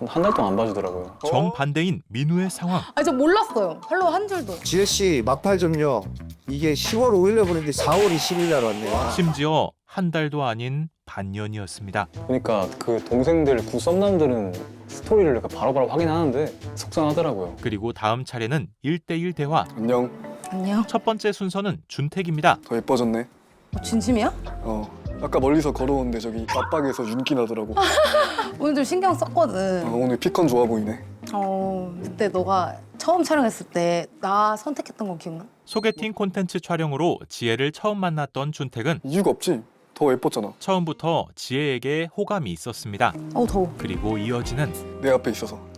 한 달 동안 안 봐주더라고요. 정반대인 민우의 상황. 저 몰랐어요. 팔로우 한 줄도. 지혜 씨 막팔 좀요. 이게 10월 5일에 보냈는데 4월 20일 날 왔네요. 심지어 한 달도 아닌 반년이었습니다. 그러니까 그 동생들 구 썸남들은 스토리를 이렇게 바로바로 확인하는데 속상하더라고요. 그리고 다음 차례는 1대1 대화. 안녕. 안녕. 첫 번째 순서는 준택입니다. 더 예뻐졌네. 진심이야? 아까 멀리서 걸어오는데 저기 맞박에서 윤기 나더라고. 오늘 좀 신경 썼거든. 오늘 피컨 좋아 보이네. 그때 너가 처음 촬영했을 때 나 선택했던 거 기억나? 소개팅 콘텐츠 촬영으로 지혜를 처음 만났던 준택은 이유가 없지. 더 예뻤잖아. 처음부터 지혜에게 호감이 있었습니다. 더워. 그리고 이어지는 내 앞에 있어서.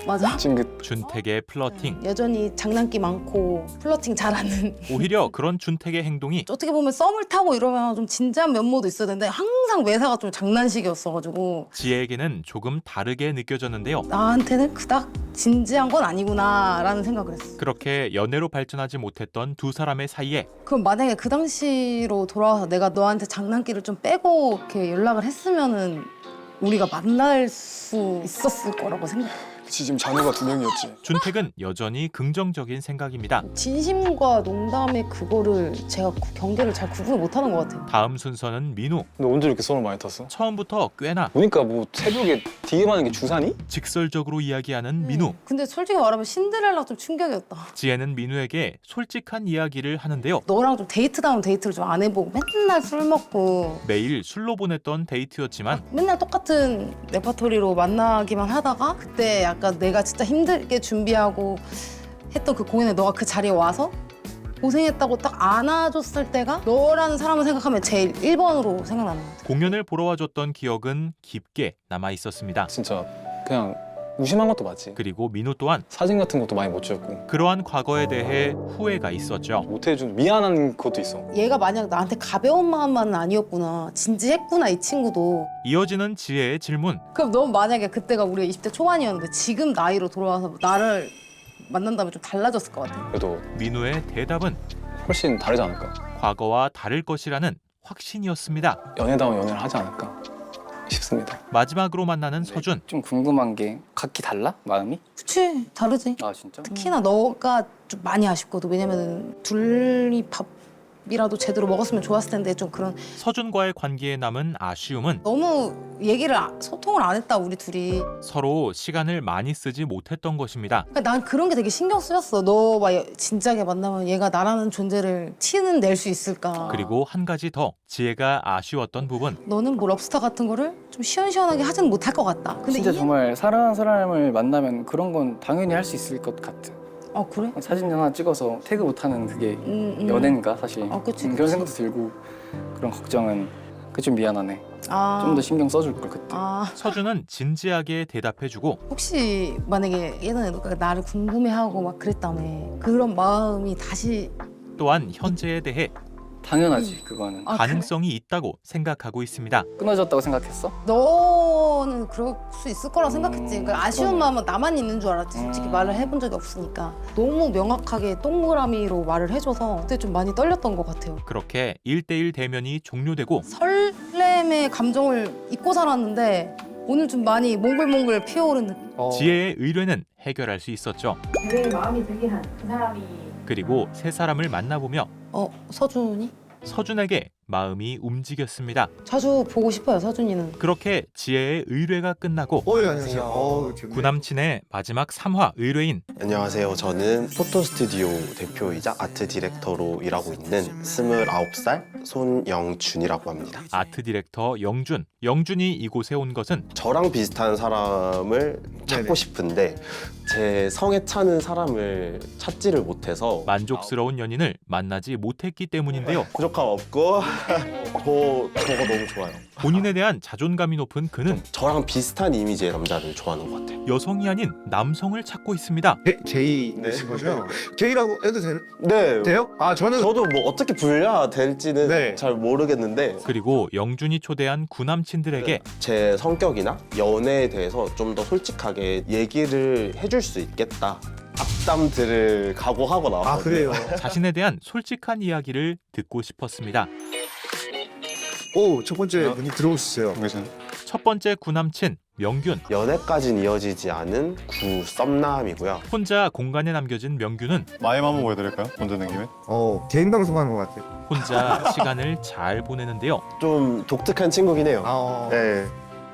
맞아. 찡긋. 준택의 플러팅. 여전히 장난기 많고 플러팅 잘하는. 오히려 그런 준택의 행동이 어떻게 보면 썸을 타고 이러면 좀 진지한 면모도 있어야 되는데 항상 매사가 좀 장난식이었어가지고 지혜에게는 조금 다르게 느껴졌는데요. 나한테는 그닥 진지한 건 아니구나라는 생각을 했어. 그렇게 연애로 발전하지 못했던 두 사람의 사이에 그럼 만약에 그 당시로 돌아와서 내가 너한테 장난기를 좀 빼고 이렇게 연락을 했으면은 우리가 만날 수 있었을 거라고 생각해. 그치 지금 자녀가 2명이었지. 준택은 여전히 긍정적인 생각입니다. 진심과 농담의 그거를 제가 경계를 잘 구분을 못하는 것 같아요. 다음 순서는 민우. 너 언제 이렇게 썸을 많이 탔어? 처음부터 꽤나 보니까 뭐 새벽에 DM하는 게 주사니? 직설적으로 이야기하는 민우. 근데 솔직히 말하면 신데렐라 좀 충격이었다. 지혜는 민우에게 솔직한 이야기를 하는데요. 너랑 좀 데이트다운 데이트를 좀 안 해보고 맨날 술 먹고 매일 술로 보냈던 데이트였지만 맨날 똑같은 레퍼토리로 만나기만 하다가 그때 약간 내가 진짜 힘들게 준비하고 했던 그 공연에 너가 그 자리에 와서 고생했다고 딱 안아줬을 때가 너라는 사람을 생각하면 제일 1번으로 생각나는 것 같아. 공연을 보러 와줬던 기억은 깊게 남아 있었습니다. 진짜 그냥 무심한 것도 맞지. 그리고 민우 또한 사진 같은 것도 많이 못 찍었고 그러한 과거에 대해 후회가 있었죠. 못해준 미안한 것도 있어. 얘가 만약 나한테 가벼운 마음만은 아니었구나, 진지했구나 이 친구도. 이어지는 지혜의 질문. 그럼 넌 만약에 그때가 우리가 20대 초반이었는데 지금 나이로 돌아와서 나를 만난다면 좀 달라졌을 것 같아. 그래도 민우의 대답은 훨씬 다르지 않을까. 과거와 다를 것이라는 확신이었습니다. 연애다운 연애를 하지 않을까 싶습니다. 마지막으로 만나는 서준. 좀 궁금한 게 각기 달라? 마음이? 그치, 다르지. 아 진짜? 특히나 너가 좀 많이 아쉽거든. 왜냐면 둘이 밥이라도 제대로 먹었으면 좋았을 텐데 좀 그런 서준과의 관계에 남은 아쉬움은 너무 소통을 안 했다 우리 둘이. 서로 시간을 많이 쓰지 못했던 것입니다. 그러니까 난 그런 게 되게 신경 쓰였어. 너 막 진작에 만나면 얘가 나라는 존재를 티는 낼 수 있을까. 그리고 한 가지 더 지혜가 아쉬웠던 부분. 너는 뭐 럽스타 같은 거를 좀 시원시원하게 하지는 못할 것 같다. 근데 진짜 정말 사랑하는 사람을 만나면 그런 건 당연히 할 수 있을 것 같아. 아 그래? 사진 하나 찍어서 태그 못하는 그게 연애인가 사실. 그치, 그런 생각도 들고 그런 걱정은 그게 좀 미안하네. 아. 좀 더 신경 써줄 걸 그때. 아. 서준은 진지하게 대답해주고 혹시 만약에 예전에 너가 나를 궁금해하고 막 그랬다며 그런 마음이 다시 또한 현재에 대해 당연하지 그거는. 아, 가능성이 있다고 생각하고 있습니다. 끊어졌다고 생각했어? 너는 그럴 수 있을 거라고 생각했지. 그러니까 아쉬운 그러네. 마음은 나만 있는 줄 알았지. 솔직히 말을 해본 적이 없으니까. 너무 명확하게 동그라미로 말을 해줘서 그때 좀 많이 떨렸던 것 같아요. 그렇게 1대1 대면이 종료되고 설렘의 감정을 잊고 살았는데 오늘 좀 많이 몽글몽글 피어오른 느낌. 지혜의 의뢰는 해결할 수 있었죠. 내 마음이 되게 한 그 사람이 그리고 세 사람을 만나보며 서준이? 서준에게 마음이 움직였습니다. 자주 보고 싶어요, 서준이는. 그렇게 지혜의 의뢰가 끝나고 안녕하세요. 구남친의 마지막 3화 의뢰인 안녕하세요. 저는 포토 스튜디오 대표이자 아트 디렉터로 일하고 있는 29살 손영준이라고 합니다. 아트 디렉터 영준. 영준이 이곳에 온 것은 저랑 비슷한 사람을 찾고 싶은데 제 성에 차는 사람을 찾지를 못해서 만족스러운 연인을 만나지 못했기 때문인데요. 부족함 없고 저가 너무 좋아요. 본인에 대한 자존감이 높은 그는 저랑 비슷한 이미지의 남자를 좋아하는 것 같아요. 여성이 아닌 남성을 찾고 있습니다. 제이신 거죠? 제이라고 해도 네. 돼요? 아 저는 저도 뭐 어떻게 불려야 될지는 네. 잘 모르겠는데 그리고 영준이 초대한 구남친들에게 제 성격이나 연애에 대해서 좀 더 솔직하게 얘기를 해줄 수 있겠다. 앞담들을 각오하고 나왔거든요. 자신에 대한 솔직한 이야기를 듣고 싶었습니다. 첫 번째 분이 들어오셨어요. 첫 번째 구남친 명균. 연애까지는 이어지지 않은 구썸남이고요. 혼자 공간에 남겨진 명균은 마임 한번 보여드릴까요? 먼저 낸 김에. 개인 방송하는 것 같아요. 혼자 시간을 잘 보내는데요. 좀 독특한 친구긴 해요. 네.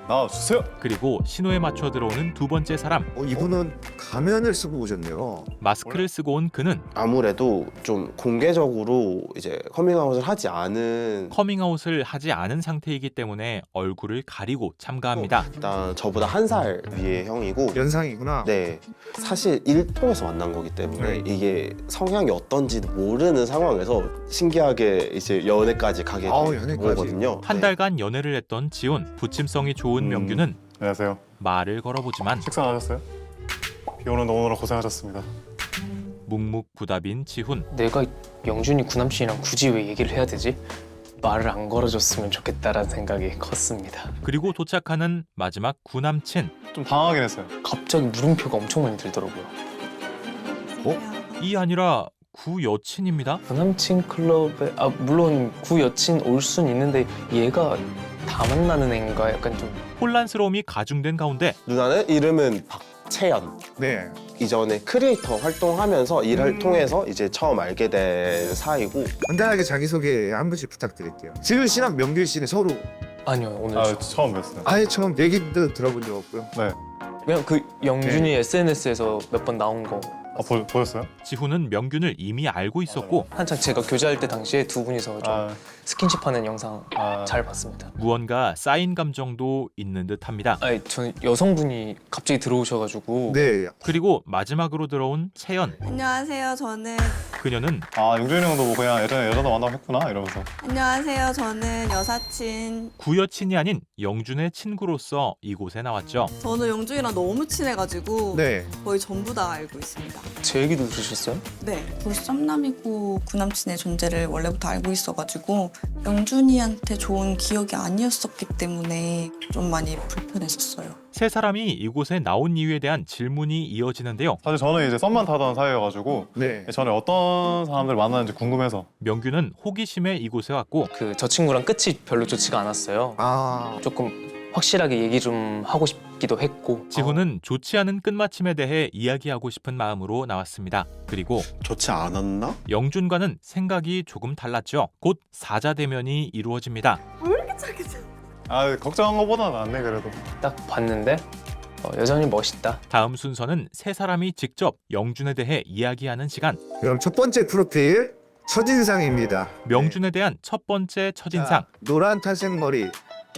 나와주세요. 그리고 신호에 맞춰 들어오는 두 번째 사람. 이분은 가면을 쓰고 오셨네요. 마스크를 쓰고 온 그는 아무래도 좀 공개적으로 이제 커밍아웃을 하지 않은 커밍아웃을 하지 않은 상태이기 때문에 얼굴을 가리고 참가합니다. 일단 저보다 한 살 위의 형이고 연상이구나. 네. 사실 일 통해서 만난 거기 때문에 이게 성향이 어떤지도 모르는 상황에서 신기하게 이제 연애까지 가게 된 거거든요. 한 달간 연애를 했던 지훈. 부침성이 좋은 명균은 안녕하세요. 말을 걸어보지만 식사 안 하셨어요? 비 오는데 오느라 고생하셨습니다. 묵묵부답인 지훈. 내가 영준이 구남친이랑 굳이 왜 얘기를 해야 되지? 말을 안 걸어줬으면 좋겠다라는 생각이 컸습니다. 그리고 도착하는 마지막 구남친. 좀 당황하긴 했어요. 갑자기 물음표가 엄청 많이 들더라고요. 이 아니라 구여친입니다. 구남친 클럽에 물론 구여친 올 순 있는데 얘가 다 만나는 애인가 약간 좀 혼란스러움이 가중된 가운데 누나는 이름은 박채연. 네. 이전에 크리에이터 활동하면서 일을 통해서 이제 처음 알게 된 사이고 간단하게 자기소개 한 번씩 부탁드릴게요. 지훈 씨랑 명균 씨는 서로 아니요 오늘 처음 뵀어요. 아예 처음 얘기도 들어본 적 없고요. 네. 그냥 그 영준이 SNS에서 몇 번 나온 거 보였어요? 지훈은 명균을 이미 알고 있었고 한창 제가 교제할 때 당시에 두 분이서 좀 스킨십하는 영상 잘 봤습니다. 무언가 쌓인 감정도 있는 듯합니다. 저는 여성분이 갑자기 들어오셔가지고 네. 그리고 마지막으로 들어온 채연. 안녕하세요. 저는 그녀는 영준이 형도 뭐 그냥 예전에 여자도 만나고 했구나 이러면서. 안녕하세요. 저는 여사친. 구여친이 아닌 영준의 친구로서 이곳에 나왔죠. 저는 영준이랑 너무 친해가지고 네. 거의 전부 다 알고 있습니다. 제 얘기도 들으셨어요? 네. 썸남이고 구남친의 존재를 원래부터 알고 있어가지고 영준이한테 좋은 기억이 아니었었기 때문에 좀 많이 불편했었어요. 세 사람이 이곳에 나온 이유에 대한 질문이 이어지는데요. 사실 저는 이제 썸만 타던 사이여가지고 네. 전에 어떤 사람들 만나는지 궁금해서. 명규는 호기심에 이곳에 왔고 저 친구랑 끝이 별로 좋지가 않았어요. 조금 확실하게 얘기 좀 하고 싶기도 했고. 지훈은 좋지 않은 끝마침에 대해 이야기하고 싶은 마음으로 나왔습니다. 그리고 좋지 않았나? 영준과는 생각이 조금 달랐죠. 곧 사자 대면이 이루어집니다. 걱정한 것보다는 낫네 그래도. 딱 봤는데 여전히 멋있다. 다음 순서는 세 사람이 직접 영준에 대해 이야기하는 시간. 그럼 첫 번째 프로필 첫인상입니다. 명준에 대한 첫 번째 첫인상. 노란 탈색 머리,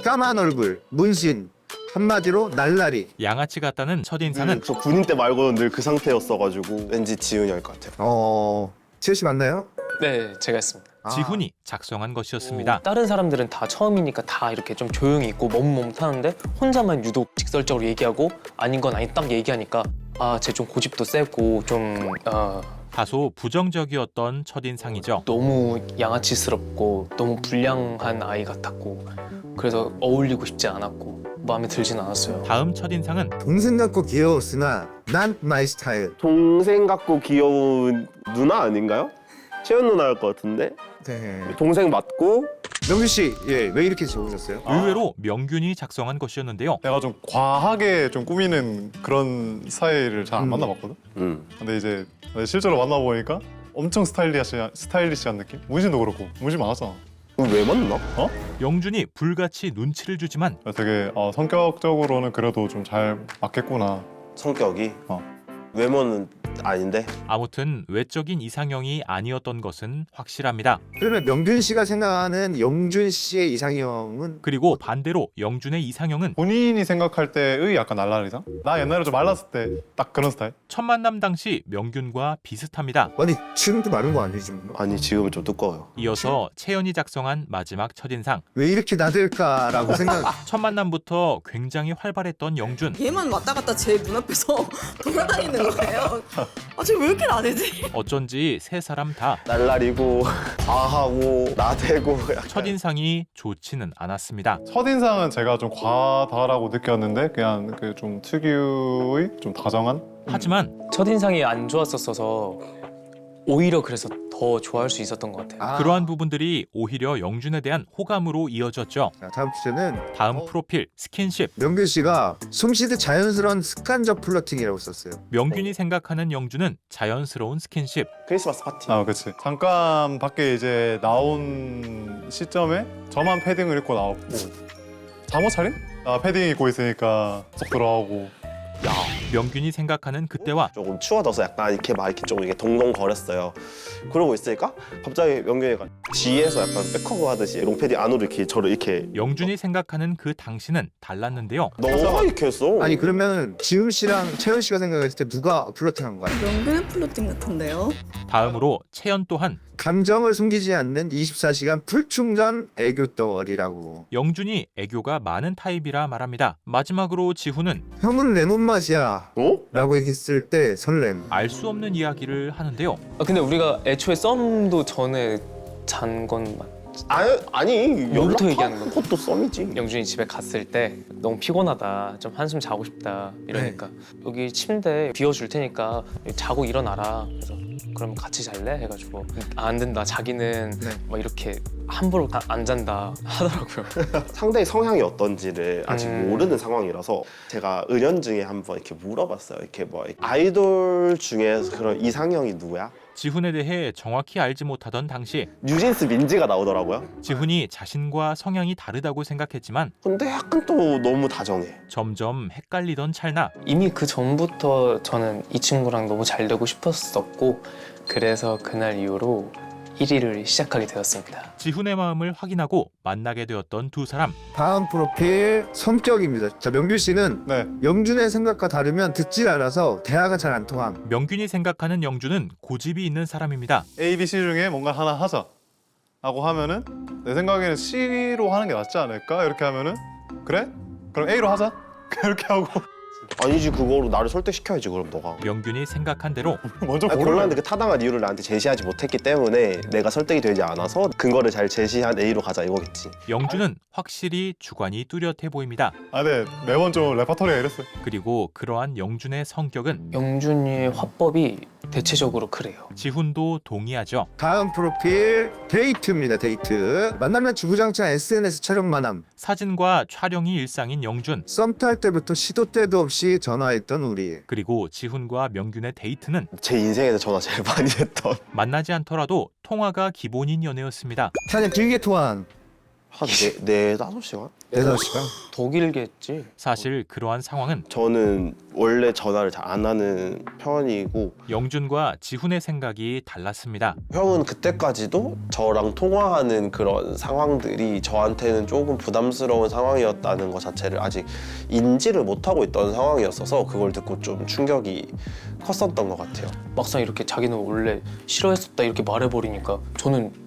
까만 얼굴, 문신, 한마디로 날라리. 양아치 같다는 첫인상은 저 군인 때 말고는 늘 그 상태였어가지고 왠지 지훈이 할 것 같아요. 지혜 씨 맞나요? 네, 제가 했습니다. 지훈이 작성한 것이었습니다. 다른 사람들은 다 처음이니까 다 이렇게 좀 조용히 있고 머뭇머뭇하는데 혼자만 유독 직설적으로 얘기하고 아닌 건 아니 딱 얘기하니까 쟤 좀 고집도 세고 좀 다소 부정적이었던 첫인상이죠. 너무 양아치스럽고 너무 불량한 아이 같았고 그래서 어울리고 싶지 않았고 마음에 들진 않았어요. 다음 첫인상은 동생 같고 귀여웠으나 난 마이 스타일. 동생 같고 귀여운 누나 아닌가요? 채연 누나일 것 같은데. 네. 동생 맞고. 명규 씨, 왜 이렇게 적으셨어요? 의외로 명균이 작성한 것이었는데요. 내가 좀 과하게 좀 꾸미는 그런 스타일을 잘 안 만나봤거든. 근데 이제 실제로 만나보니까 엄청 스타일리시한 느낌? 문신도 그렇고 문신 많았잖아. 왜 만나? 영준이 불같이 눈치를 주지만 되게 성격적으로는 그래도 좀 잘 맞겠구나. 성격이? 외모는 아닌데? 아무튼 외적인 이상형이 아니었던 것은 확실합니다. 그러면 명균 씨가 생각하는 영준 씨의 이상형은? 그리고 반대로 영준의 이상형은 본인이 생각할 때의 약간 날라리상? 나 옛날에 좀 말랐을 때 딱 그런 스타일? 첫 만남 당시 명균과 비슷합니다. 아니 지금도 마른 거 아니지? 아니 지금은 좀 두꺼워요. 이어서 채연이 작성한 마지막 첫인상. 왜 이렇게 나댈까라고 생각. 첫 만남부터 굉장히 활발했던 영준. 얘만 왔다 갔다 제 눈앞에서 돌아다니는 거예요. 쟤 왜 이렇게 나대지? 어쩐지 세 사람 다 날라리고 과하고 나대고. 첫인상이 좋지는 않았습니다. 첫인상은 제가 좀 과다라고 느꼈는데 그냥 그 좀 특유의 좀 다정한? 하지만 첫인상이 안 좋았었어서 오히려 그래서 더 좋아할 수 있었던 것 같아요. 그러한 부분들이 오히려 영준에 대한 호감으로 이어졌죠. 자, 다음 주제는 다음 프로필 스킨십. 명균 씨가 숨쉬듯 자연스러운 습관적 플러팅이라고 썼어요. 명균이 생각하는 영준은 자연스러운 스킨십. 크리스마스 파티. 그치. 잠깐 밖에 이제 나온 시점에 저만 패딩을 입고 나왔고 잠옷 차림? 나 패딩 입고 있으니까 쏙 들어가고. 명균이 생각하는 그때와 조금 추워져서 약간 이렇게 막 이렇게 좀 이게 동동거렸어요. 그러고 있으니까 갑자기 명균이가 뒤에서 약간 백허그 하듯이 롱패딩 안으로 이렇게 저를 이렇게. 영준이 생각하는 그 당시는 달랐는데요. 너가 이렇게 했어. 아니 그러면 지금 씨랑 채연 씨가 생각했을 때 누가 플러팅한 거야? 명균의 플러팅 같은데요? 다음으로 채연 또한 감정을 숨기지 않는 24시간 풀충전 애교 덩어리라고. 영준이 애교가 많은 타입이라 말합니다. 마지막으로 지훈은 형은 내 손맛이야 라고 했을 때 설렘. 알 수 없는 이야기를 하는데요. 근데 우리가 애초에 썸도 전에 잔 건 아니 뭐부터 얘기하는 건데? 그것도 썸이지. 영준이 집에 갔을 때 너무 피곤하다, 좀 한숨 자고 싶다 이러니까 여기 침대 비워줄 테니까 자고 일어나라. 그래서 그럼 같이 잘래? 해가지고 안 된다. 자기는 막 이렇게 함부로 안 잔다 하더라고요. 상대의 성향이 어떤지를 아직 모르는 상황이라서 제가 은연중에 한번 이렇게 물어봤어요. 이렇게 뭐 아이돌 중에 그런 이상형이 누구야? 지훈에 대해 정확히 알지 못하던 당시 뉴진스 민지가 나오더라고요. 지훈이 자신과 성향이 다르다고 생각했지만 근데 약간 또 너무 다정해. 점점 헷갈리던 찰나 이미 그 전부터 저는 이 친구랑 너무 잘 되고 싶었었고 그래서 그날 이후로 1위를 시작하게 되었습니다. 지훈의 마음을 확인하고 만나게 되었던 두 사람. 다음 프로필 성격입니다. 자, 명균 씨는 영준의 생각과 다르면 듣질 않아서 대화가 잘 안 통함. 명균이 생각하는 영준은 고집이 있는 사람입니다. A, B, C 중에 뭔가 하나 하자 라고 하면은 내 생각에는 C로 하는 게 낫지 않을까? 이렇게 하면은 그래? 그럼 A로 하자. 이렇게 하고 아니지, 그거로 나를 설득시켜야지 그럼 너가. 명균이 생각한 대로 먼저 곤란한데 그 타당한 이유를 나한테 제시하지 못했기 때문에 내가 설득이 되지 않아서 근거를 잘 제시한 A로 가자 이거겠지. 영준은 확실히 주관이 뚜렷해 보입니다. 네, 매번 좀 레파토리가 이랬어요. 그리고 그러한 영준의 성격은 영준이의 화법이 대체적으로 그래요. 지훈도 동의하죠. 다음 프로필 데이트입니다. 데이트. 만나면 주구장창 SNS 촬영만 함. 사진과 촬영이 일상인 영준. 썸 탈 때부터 시도 때도 없이 전화했던 우리. 그리고 지훈과 명균의 데이트는 제 인생에서 전화 제일 많이 했던. 만나지 않더라도 통화가 기본인 연애였습니다. 사실 길게 통화한 한 4-5시간? 4-5시간? 더 길게 했지. 사실 그러한 상황은 저는 원래 전화를 잘 안 하는 편이고 영준과 지훈의 생각이 달랐습니다. 형은 그때까지도 저랑 통화하는 그런 상황들이 저한테는 조금 부담스러운 상황이었다는 것 자체를 아직 인지를 못하고 있던 상황이었어서 그걸 듣고 좀 충격이 컸었던 것 같아요. 막상 이렇게 자기는 원래 싫어했었다 이렇게 말해버리니까 저는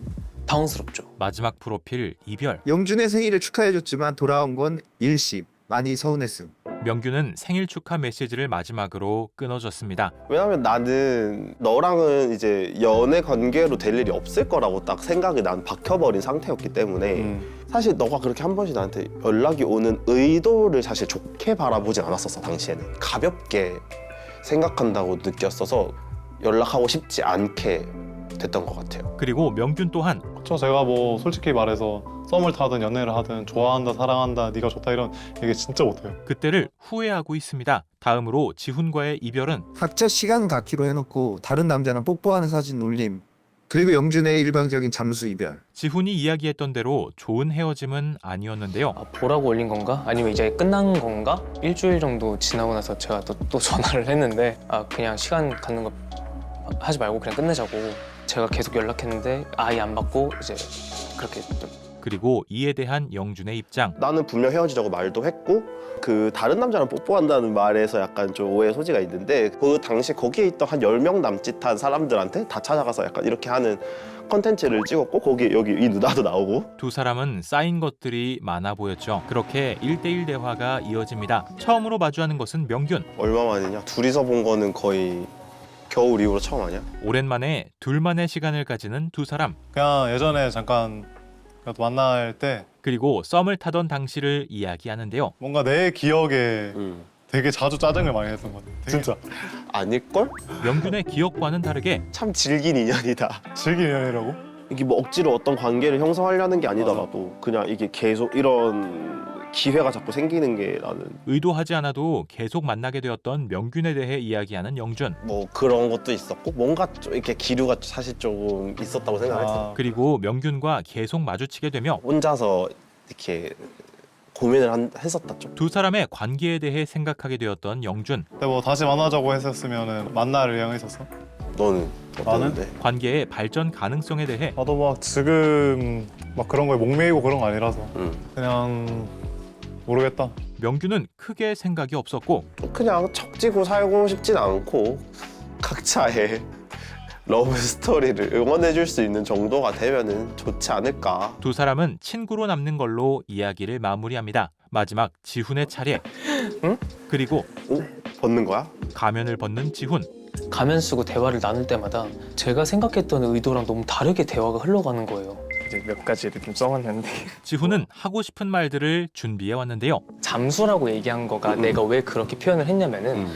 당황스럽죠. 마지막 프로필 이별. 영준의 생일을 축하해줬지만 돌아온 건 일시. 많이 서운했음. 명균은 생일 축하 메시지를 마지막으로 끊어줬습니다. 왜냐면 나는 너랑은 이제 연애 관계로 될 일이 없을 거라고 딱 생각이 난 박혀버린 상태였기 때문에 사실 너가 그렇게 한 번씩 나한테 연락이 오는 의도를 사실 좋게 바라보진 않았었어. 당시에는 가볍게 생각한다고 느꼈어서 연락하고 싶지 않게 됐던 것 같아요. 그리고 명균 또한 제가 뭐 솔직히 말해서 썸을 타든 연애를 하든 좋아한다, 사랑한다, 네가 좋다 이런 얘기 진짜 못해요. 그때를 후회하고 있습니다. 다음으로 지훈과의 이별은 각자 시간 갖기로 해놓고 다른 남자랑 뽀뽀하는 사진 올림. 그리고 영준의 일방적인 잠수 이별. 지훈이 이야기했던 대로 좋은 헤어짐은 아니었는데요. 보라고 올린 건가? 아니면 이제 끝난 건가? 일주일 정도 지나고 나서 제가 또 전화를 했는데 그냥 시간 갖는 거 하지 말고 그냥 끝내자고. 제가 계속 연락했는데 아예 안 받고 이제 그렇게 좀. 그리고 이에 대한 영준의 입장. 나는 분명 헤어지자고 말도 했고 그 다른 남자랑 뽀뽀한다는 말에서 약간 좀 오해 소지가 있는데 그 당시 거기에 있던 한 10명 남짓한 사람들한테 다 찾아가서 약간 이렇게 하는 컨텐츠를 찍었고 거기 여기 이 누나도 나오고. 두 사람은 쌓인 것들이 많아 보였죠. 그렇게 1대1 대화가 이어집니다. 처음으로 마주하는 것은 명균. 얼마 만이냐? 둘이서 본 거는 거의 겨울 이후로 처음 아니야? 오랜만에 둘만의 시간을 가지는 두 사람. 그냥 예전에 잠깐 만날 때 그리고 썸을 타던 당시를 이야기하는데요. 뭔가 내 기억에 되게 자주 짜증을 많이 했던 것 같아. 진짜. 아닐걸? 명균의 기억과는 다르게 참 질긴 인연이다. 질긴 인연이라고? 이게 뭐 억지로 어떤 관계를 형성하려는 게 아니더라도 그냥 이게 계속 이런 기회가 자꾸 생기는 게 나는 의도하지 않아도 계속 만나게 되었던 명균에 대해 이야기하는 영준. 뭐 그런 것도 있었고 뭔가 좀 이렇게 기류가 사실 조금 있었다고 생각했어. 그리고 명균과 계속 마주치게 되며 혼자서 이렇게 고민을 했었다 좀. 두 사람의 관계에 대해 생각하게 되었던 영준. 근데 뭐 다시 만나자고 했었으면 만날 의향이 있었어? 너는 어땠는데? 관계의 발전 가능성에 대해 나도 막 지금 막 그런 거에 목매이고 그런 거 아니라서 그냥 모르겠다. 명균은 크게 생각이 없었고 그냥 척지고 살고 싶진 않고 각자의 러브 스토리를 응원해줄 수 있는 정도가 되면은 좋지 않을까. 두 사람은 친구로 남는 걸로 이야기를 마무리합니다. 마지막 지훈의 차례. 응? 그리고 벗는 거야? 가면을 벗는 지훈. 가면 쓰고 대화를 나눌 때마다 제가 생각했던 의도랑 너무 다르게 대화가 흘러가는 거예요. 이제 몇 가지를 좀 써왔는데 지훈은 하고 싶은 말들을 준비해 왔는데요. 잠수라고 얘기한 거가 내가 왜 그렇게 표현을 했냐면은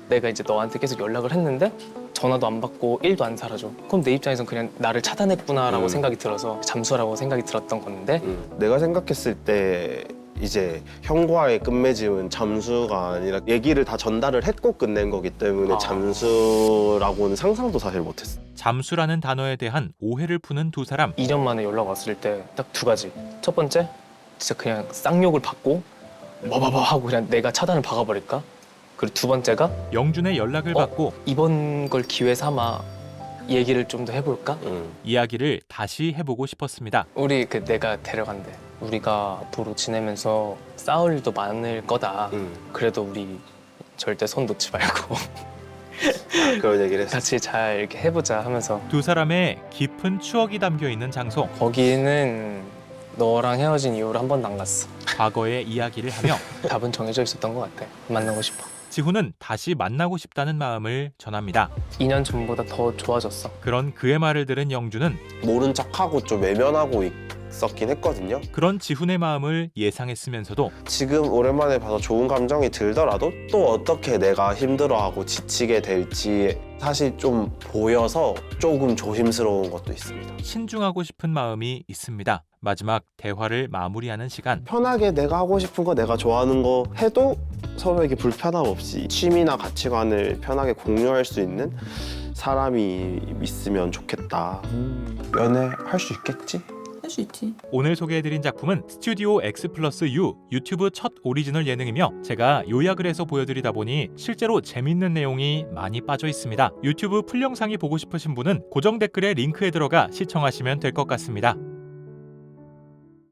내가 이제 너한테 계속 연락을 했는데 전화도 안 받고 일도 안 살아줘. 그럼 내 입장에선 그냥 나를 차단했구나라고 생각이 들어서 잠수라고 생각이 들었던 건데 내가 생각했을 때 이제 형과의 끝맺음은 잠수가 아니라 얘기를 다 전달을 했고 끝낸 거기 때문에 잠수라고는 상상도 사실 못했어. 잠수라는 단어에 대한 오해를 푸는 두 사람. 2년 만에 연락 왔을 때 딱 두 가지. 첫 번째, 진짜 그냥 쌍욕을 받고 뭐봐봐 하고 그냥 내가 차단을 박아버릴까? 그리고 두 번째가 영준의 연락을 받고 이번 걸 기회 삼아 얘기를 좀 더 해볼까? 이야기를 다시 해보고 싶었습니다. 우리 내가 데려간대. 우리가 앞으로 지내면서 싸울 일도 많을 거다. 그래도 우리 절대 손 놓지 말고 그런 얘기를 했어. 같이 잘 이렇게 해보자 하면서. 두 사람의 깊은 추억이 담겨 있는 장소. 거기는 너랑 헤어진 이후로 한 번도 안 갔어. 과거의 이야기를 하며 답은 정해져 있었던 것 같아. 만나고 싶어. 지훈은 다시 만나고 싶다는 마음을 전합니다. 2년 전보다 더 좋아졌어. 그런 그의 말을 들은 영주는 모른 척하고 좀 외면하고 있었긴 했거든요. 그런 지훈의 마음을 예상했으면서도 지금 오랜만에 봐서 좋은 감정이 들더라도 또 어떻게 내가 힘들어하고 지치게 될지 사실 좀 보여서 조금 조심스러운 것도 있습니다. 신중하고 싶은 마음이 있습니다. 마지막 대화를 마무리하는 시간. 편하게 내가 하고 싶은 거 내가 좋아하는 거 해도 서로에게 불편함 없이 취미나 가치관을 편하게 공유할 수 있는 사람이 있으면 좋겠다. 연애할 수 있겠지? 할 수 있지. 오늘 소개해드린 작품은 스튜디오 X+U 유튜브 첫 오리지널 예능이며 제가 요약을 해서 보여드리다 보니 실제로 재밌는 내용이 많이 빠져 있습니다. 유튜브 풀 영상이 보고 싶으신 분은 고정 댓글에 링크에 들어가 시청하시면 될 것 같습니다.